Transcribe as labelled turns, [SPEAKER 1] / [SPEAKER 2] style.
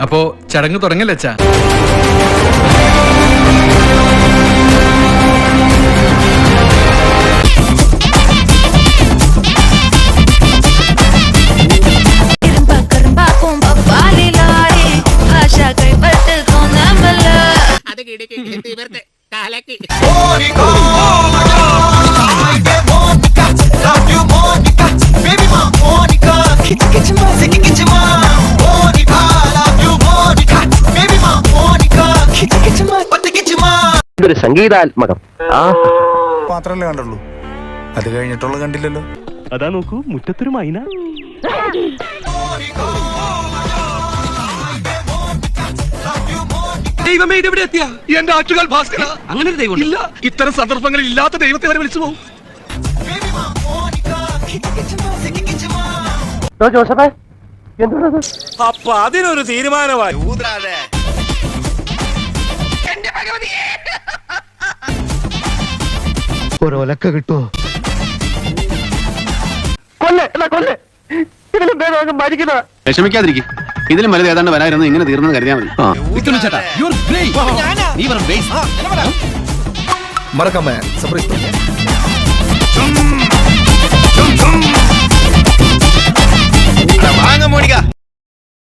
[SPEAKER 1] അപ്പോ ചടങ്ങ് തുടങ്ങല്ലേ അച്ഛാ?
[SPEAKER 2] ഇതൊരു സംഗീതാത്മകം
[SPEAKER 3] മാത്രല്ലേ കണ്ടുള്ളൂ, അത് കഴിഞ്ഞിട്ടുള്ള കണ്ടില്ലല്ലോ.
[SPEAKER 4] അതാ നോക്കൂ, മുറ്റത്തൊരു മൈന.
[SPEAKER 5] ദൈവമേ, ഇതെവിടെ എത്തിയ എന്റെ ആറ്റുകാൽ ഭാസ്കര? അങ്ങനെ ഒരു ദൈവം ഇല്ല. ഇത്തരം സന്ദർഭങ്ങളിൽ ഇല്ലാത്ത ദൈവത്തെ വരെ വിളിച്ചു പോകും.
[SPEAKER 2] ജോസഫേ, എന്തുള്ളത്?
[SPEAKER 4] അപ്പൊ അതിനൊരു തീരുമാനമായി.
[SPEAKER 2] ഒരൊലക്ക കിട്ടുമോ? കൊല്ലേ ഇതിലും ഭേദം മരിക്കുന്ന.
[SPEAKER 6] വിഷമിക്കാതിരിക്കും, ഇതിലും വലുത് ഏതാണ്ട് വരായിരുന്നു. ഇങ്ങനെ തീർന്നത് കരുതിയാൽ മതി.
[SPEAKER 3] മറക്കാമേ സർപ്രൈസ്.
[SPEAKER 6] വാങ്ങ മോണിക്ക.